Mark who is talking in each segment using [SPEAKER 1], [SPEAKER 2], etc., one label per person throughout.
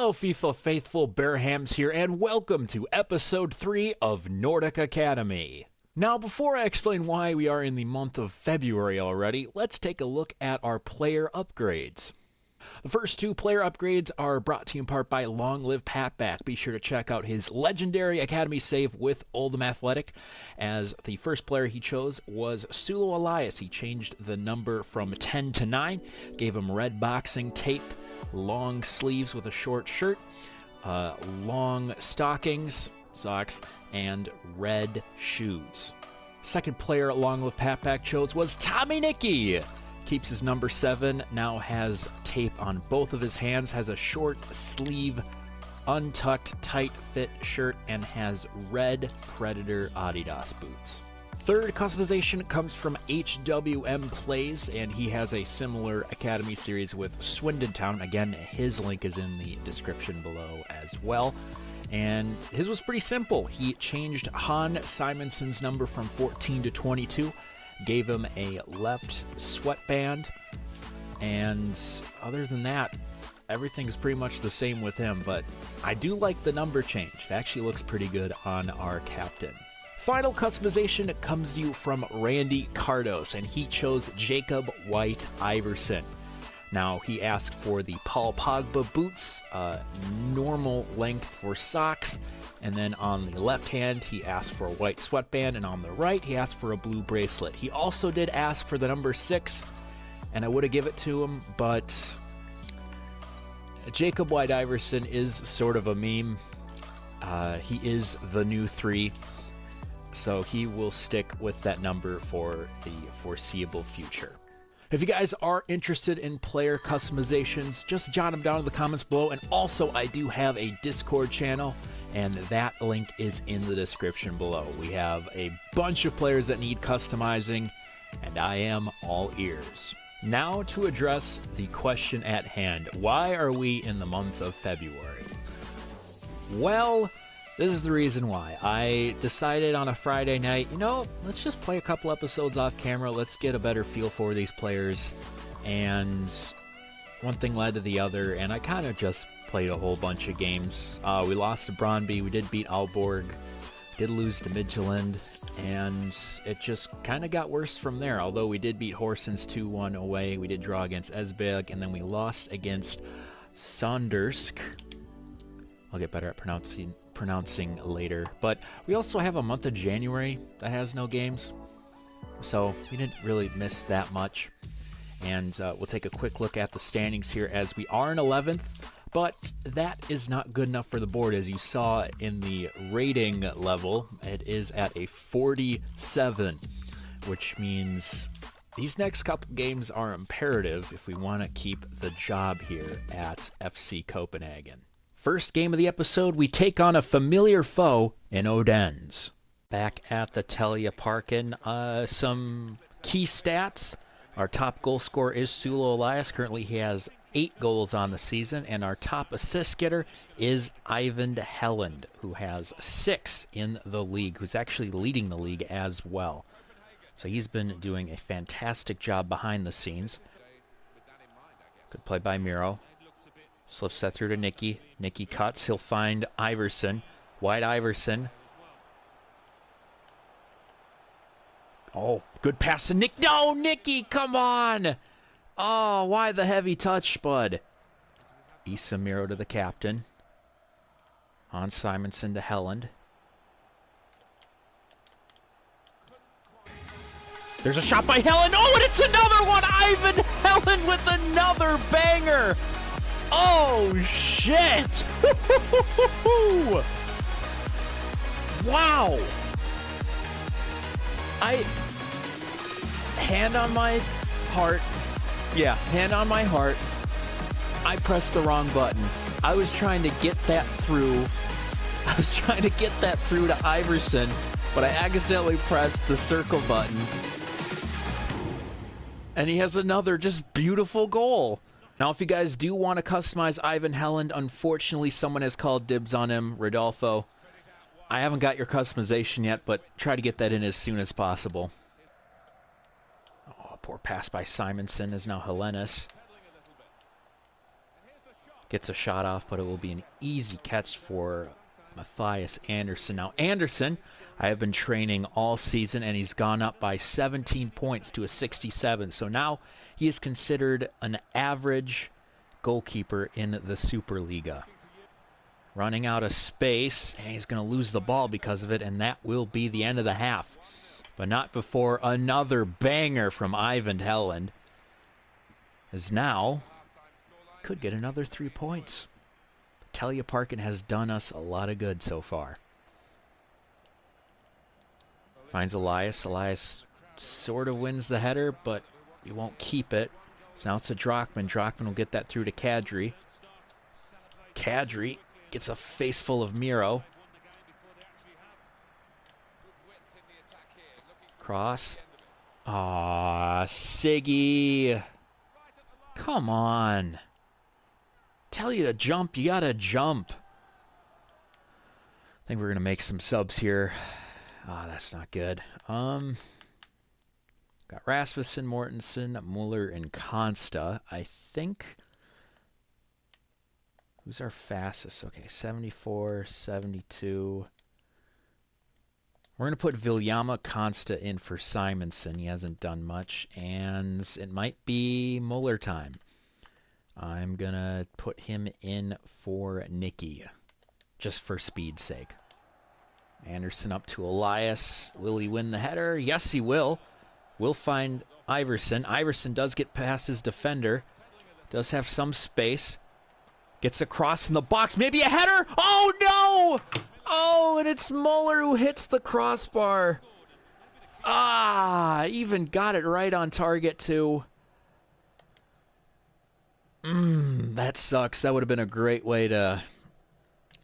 [SPEAKER 1] Hello FIFA faithful, Bearhamms here, and welcome to episode 3 of Nordic Academy. Now, before I explain why we are in the month of February already, let's take a look at our player upgrades. The first two player upgrades are brought to you in part by Long Live Patback. Be sure to check out his legendary Academy save with Oldham Athletic, as the first player he chose was Sulo Elias. He changed the number from 10 to 9, gave him red boxing tape, long sleeves with a short shirt, long stockings, socks, and red shoes. Second player Long Live Patback chose was Tommy Nicky. Keeps his number 7, now has tape on both of his hands, has a short sleeve, untucked, tight fit shirt, and has red Predator Adidas boots. Third customization comes from HWM Plays, and he has a similar Academy series with Swindon Town. Again, his link is in the description below as well. And his was pretty simple. He changed Han Simonson's number from 14 to 22, gave him a left sweatband, and other than that, everything's pretty much the same with him, but I do like the number change. It actually looks pretty good on our captain. Final customization comes to you from Randy Cardos, and he chose Jacob White Iverson. Now, he asked for the Paul Pogba boots, normal length for socks, and then on the left hand, he asked for a white sweatband, and on the right, he asked for a blue bracelet. He also did ask for the number 6, and I would have given it to him, but Jacob White Iverson is sort of a meme. He is the new 3. So he will stick with that number for the foreseeable future. If you guys are interested in player customizations, just jot them down in the comments below. And also, I do have a Discord channel, and that link is in the description below. We have a bunch of players that need customizing, and I am all ears. Now to address the question at hand. Why are we in the month of February? Well, this is the reason why. I decided on a Friday night, let's just play a couple episodes off camera. Let's get a better feel for these players. And one thing led to the other, and I kind of just played a whole bunch of games. We lost to Brøndby. We did beat Aalborg. Did lose to Midtjylland. And it just kind of got worse from there. Although we did beat Horsens 2-1 away. We did draw against Esbjerg. And then we lost against Sondersk. I'll get better at pronouncing later. But we also have a month of January that has no games, so we didn't really miss that much. And we'll take a quick look at the standings here, as we are in 11th, but that is not good enough for the board. As you saw in the rating level, it is at a 47, which means these next couple games are imperative if we want to keep the job here at FC Kobenhavn. First game of the episode, we take on a familiar foe in Odense. Back at the Telia Parken, some key stats. Our top goal scorer is Sulo Elias. Currently, he has 8 goals on the season. And our top assist getter is Ivan HELLAND, who has 6 in the league, who's actually leading the league as well. So he's been doing a fantastic job behind the scenes. Good play by Miro. Slips that through to Nicky. Nicky cuts. He'll find Iverson. White Iverson. Oh, good pass to Nick. No, Nicky, come on. Oh, why the heavy touch, bud? Issa Miro to the captain. On Simonson to Helland. There's a shot by Helland. Oh, and it's another one. Ivan Helland with another banger. Oh, shit! Wow! Hand on my heart. Yeah, hand on my heart. I pressed the wrong button. I was trying to get that through. To Iverson, but I accidentally pressed the circle button. And he has another just beautiful goal. Now, if you guys do want to customize Ivan Helland, unfortunately, someone has called dibs on him, Rodolfo. I haven't got your customization yet, but try to get that in as soon as possible. Oh, poor pass by Simonson is now Hellenis. Gets a shot off, but it will be an easy catch for Matthias Andersson. Now, Andersson, I have been training all season, and he's gone up by 17 points to a 67. So now he is considered an average goalkeeper in the Superliga. Running out of space, and he's going to lose the ball because of it, and that will be the end of the half. But not before another banger from Ivan HELLAND. As now could get another 3 points. Teljeparken has done us a lot of good so far. Finds Elias. Elias sort of wins the header, but he won't keep it. So now it's a Drachman. Drachman will get that through to Kadri. Kadri gets a face full of Miro. Cross. Ah, Siggy. Come on. Tell you to jump, you gotta jump. I think we're gonna make some subs here. Ah, that's not good. Got Rasmussen, Mortensen, Muller, and Consta. I think. Who's our fastest? Okay, 74, 72. We're going to put Viljama Consta in for Simonson. He hasn't done much. And it might be Muller time. I'm going to put him in for Nicky. Just for speed's sake. Anderson up to Elias. Will he win the header? Yes, he will. We'll find Iverson. Iverson does get past his defender. Does have some space. Gets across in the box. Maybe a header. Oh, no! Oh, and it's Muller who hits the crossbar. Ah, even got it right on target, too. That sucks. That would have been a great way to...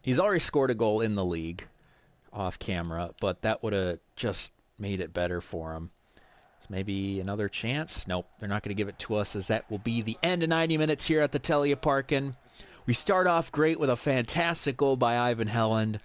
[SPEAKER 1] He's already scored a goal in the league off camera, but that would have just made it better for him. So maybe another chance. Nope, they're not going to give it to us, as that will be the end of 90 minutes here at the Teljeparken. We start off great with a fantastic goal by Ivan HELLAND,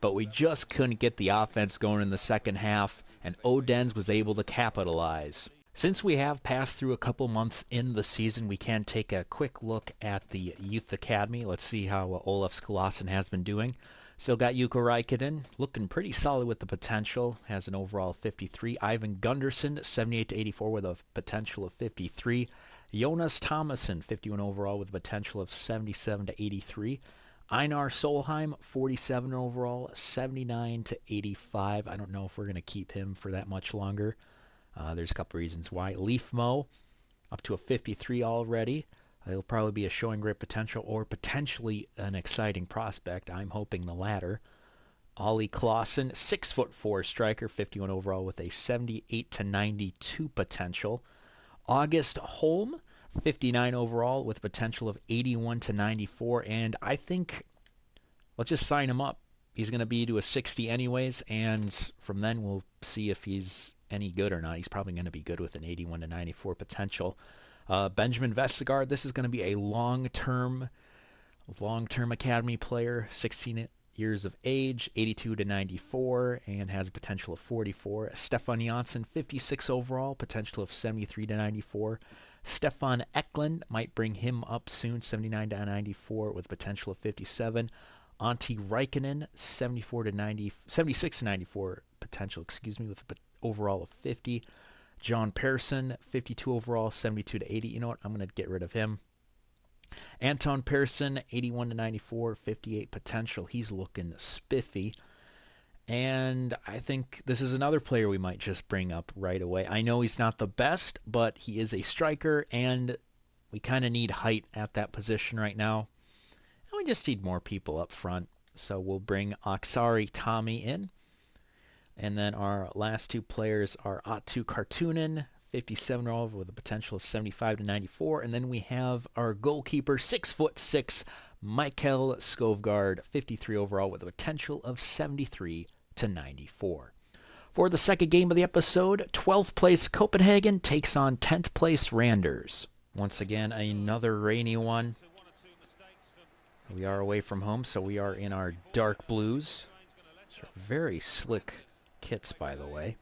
[SPEAKER 1] but we just couldn't get the offense going in the second half, and Odense was able to capitalize. Since we have passed through a couple months in the season, we can take a quick look at the Youth Academy. Let's see how Olaf Skulason has been doing. Still got Jukka Räikkönen, looking pretty solid with the potential, has an overall of 53. Ivan Gunderson, 78 to 84 with a potential of 53. Jonas Thomasson, 51 overall with a potential of 77 to 83. Einar Solheim, 47 overall, 79 to 85. I don't know if we're going to keep him for that much longer. There's a couple reasons why. Leaf Mo, up to a 53 already. He'll probably be a showing great potential or potentially an exciting prospect. I'm hoping the latter. Ollie Clausen, 6'4" striker, 51 overall with a 78 to 92 potential. August Holm, 59 overall with potential of 81 to 94. And I think let's just sign him up. He's going to be to a 60 anyways, and from then we'll see if he's any good or not. He's probably going to be good with an 81 to 94 potential. Benjamin Vestergaard, this is going to be a long-term academy player, 16 years of age, 82 to 94, and has a potential of 44. Stefan Jansson, 56 overall, potential of 73 to 94. Stefan Eklund might bring him up soon, 79 to 94 with potential of 57. Antti Räikkönen, 76 to 94 potential, with an overall of 50. John Persson, 52 overall, 72 to 80. You know what? I'm going to get rid of him. Anton Persson, 81 to 94, 58 potential. He's looking spiffy. And I think this is another player we might just bring up right away. I know he's not the best, but he is a striker, and we kind of need height at that position right now. And we just need more people up front. So we'll bring Aksari Tommy in. And then our last two players are Attu Kartunen, 57 overall with a potential of 75 to 94. And then we have our goalkeeper, 6'6", Michael Skovgaard, 53 overall with a potential of 73 to 94. For the second game of the episode, 12th place Copenhagen takes on 10th place Randers. Once again, another rainy one. We are away from home, so we are in our dark blues. Very slick kits, by the way.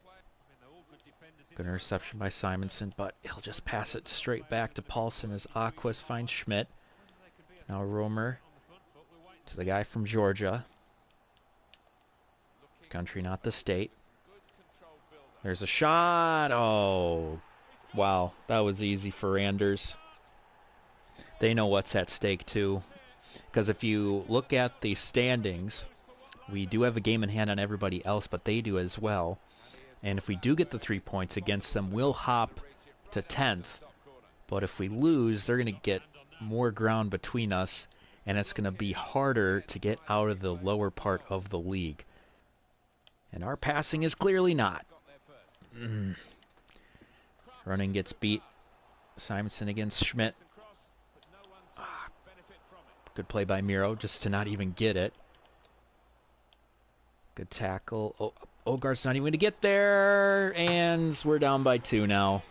[SPEAKER 1] Good interception by Simonson, but he'll just pass it straight back to Paulson as Aquas finds Schmidt. Now Romer to the guy from Georgia. Country, not the state. There's a shot. Oh, wow. That was easy for Randers. They know what's at stake, too. Because if you look at the standings, we do have a game in hand on everybody else, but they do as well. And if we do get the 3 points against them, we'll hop to 10th. But if we lose, they're going to get more ground between us, and it's going to be harder to get out of the lower part of the league. And our passing is clearly not. Running gets beat. Simonson against Schmidt. Good play by Miro, just to not even get it. Good tackle. Oh, Ogart's not even going to get there. And we're down by 2 now.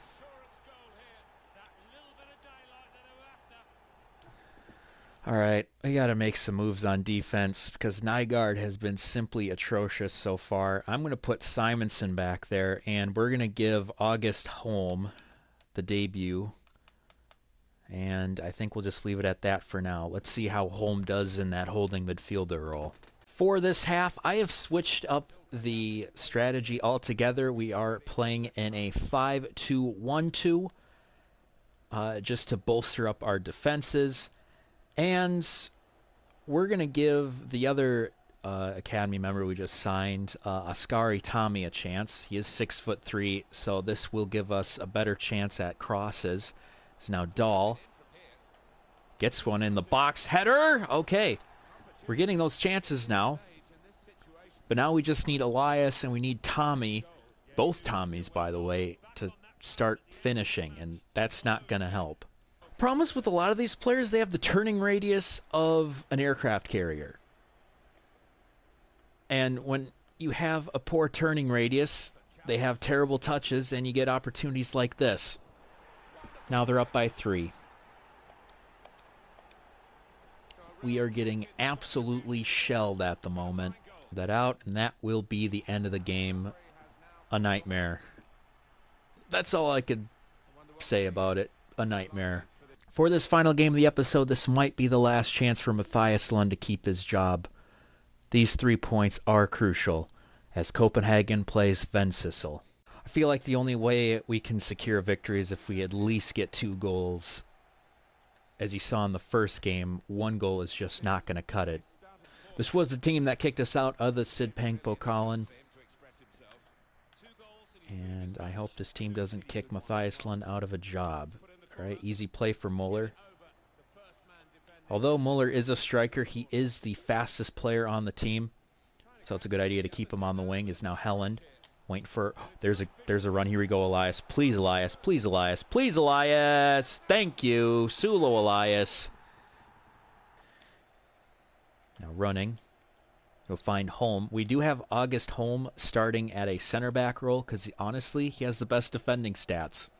[SPEAKER 1] All right, we got to make some moves on defense because Nygaard has been simply atrocious so far. I'm going to put Simonson back there, and we're going to give August Holm the debut. And I think we'll just leave it at that for now. Let's see how Holm does in that holding midfielder role. For this half, I have switched up the strategy altogether. We are playing in a 5-2-1-2 just to bolster up our defenses. And we're going to give the other Academy member we just signed, Askari Tommy, a chance. He is 6'3", so this will give us a better chance at crosses. It's now Dahl. Gets one in the box. Header! Okay. We're getting those chances now. But now we just need Elias and we need Tommy, both Tommies, by the way, to start finishing. And that's not going to help. Problem is with a lot of these players, they have the turning radius of an aircraft carrier. And when you have a poor turning radius, they have terrible touches, and you get opportunities like this. Now they're up by 3. We are getting absolutely shelled at the moment. That out, and that will be the end of the game. A nightmare. That's all I could say about it. A nightmare. For this final game of the episode, this might be the last chance for Mathias Lund to keep his job. These 3 points are crucial as Copenhagen plays Vendsyssel. I feel like the only way we can secure victory is if we at least get 2 goals. As you saw in the first game, 1 goal is just not going to cut it. This was the team that kicked us out of the Sidpank Pokalen. And I hope this team doesn't kick Mathias Lund out of a job. All right, easy play for Muller. Although Muller is a striker, he is the fastest player on the team. So it's a good idea to keep him on the wing. Is now HELLAND. Waiting for... There's a run. Here we go, Elias. Please, Elias. Please, Elias. Please, Elias. Thank you. Sulo Elias. Now running. You'll find Holm. We do have August Holm starting at a center back role because honestly, he has the best defending stats.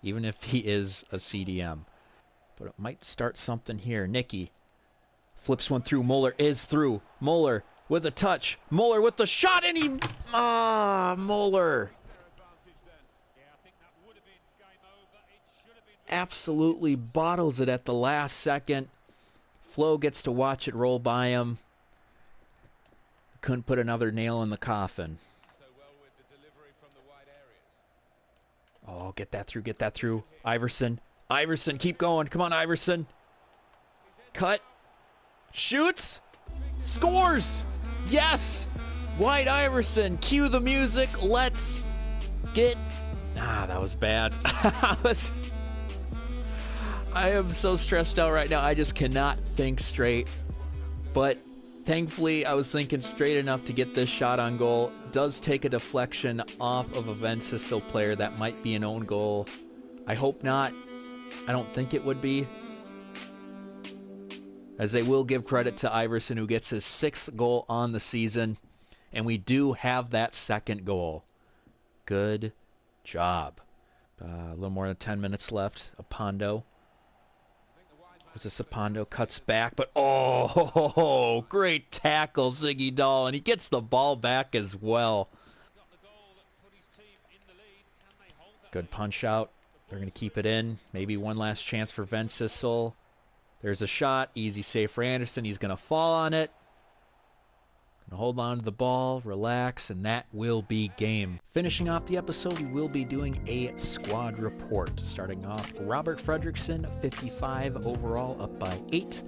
[SPEAKER 1] Even if he is a CDM. But it might start something here. Nicky flips one through. Muller is through. Muller with a touch. Muller with the shot, and he... Muller. Absolutely bottles it at the last second. Flo gets to watch it roll by him. Couldn't put another nail in the coffin. Oh, get that through, get that through. Iverson. Iverson, keep going. Come on, Iverson. Cut. Shoots. Scores. Yes. White Iverson. Cue the music. Let's get... that was bad. I am so stressed out right now. I just cannot think straight. But thankfully, I was thinking straight enough to get this shot on goal. Does take a deflection off of a Vendsyssel player. That might be an own goal. I hope not. I don't think it would be. As they will give credit to Iverson, who gets his 6th goal on the season. And we do have that 2nd goal. Good job. A little more than 10 minutes left. Apondo. As Sapando cuts back, but oh, great tackle, Ziggy Dahl, and he gets the ball back as well. Good punch out. They're going to keep it in. Maybe one last chance for Vendsyssel. There's a shot. Easy save for Anderson. He's going to fall on it. Gonna hold on to the ball, relax, and that will be game. Finishing off the episode, we will be doing a squad report. Starting off, Robert Fredriksson, 55 overall, up by 8.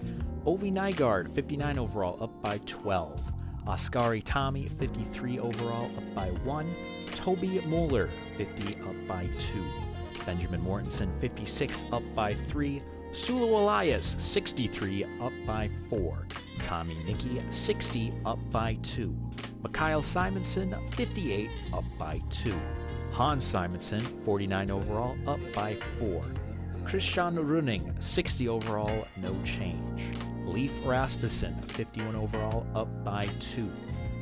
[SPEAKER 1] Ovi Nygaard, 59 overall, up by 12. Oskari Tommy, 53 overall, up by 1. Toby Moeller, 50, up by 2. Benjamin Mortensen, 56, up by 3. Sulu Elias, 63, up by 4. Tommy Nicky, 60, up by 2. Mikael Simonson, 58, up by 2. Hans Simonson, 49 overall, up by 4. Christian Running, 60 overall, no change. Leif Rasmussen, 51 overall, up by 2.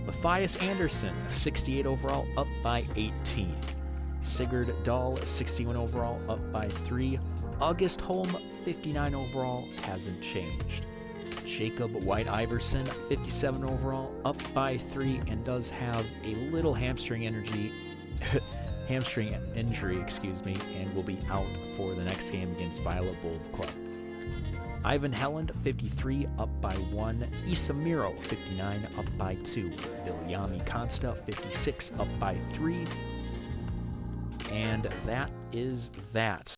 [SPEAKER 1] Matthias Anderson, 68 overall, up by 18. Sigurd Dahl, 61 overall, up by 3. August Holm, 59 overall, hasn't changed. Jacob White-Iverson, 57 overall, up by 3, and does have a little hamstring injury, and will be out for the next game against Violet Bold Club. Ivan Helland, 53, up by 1. Issa Miro, 59, up by 2. Viljami Konsta, 56, up by 3. And that is that.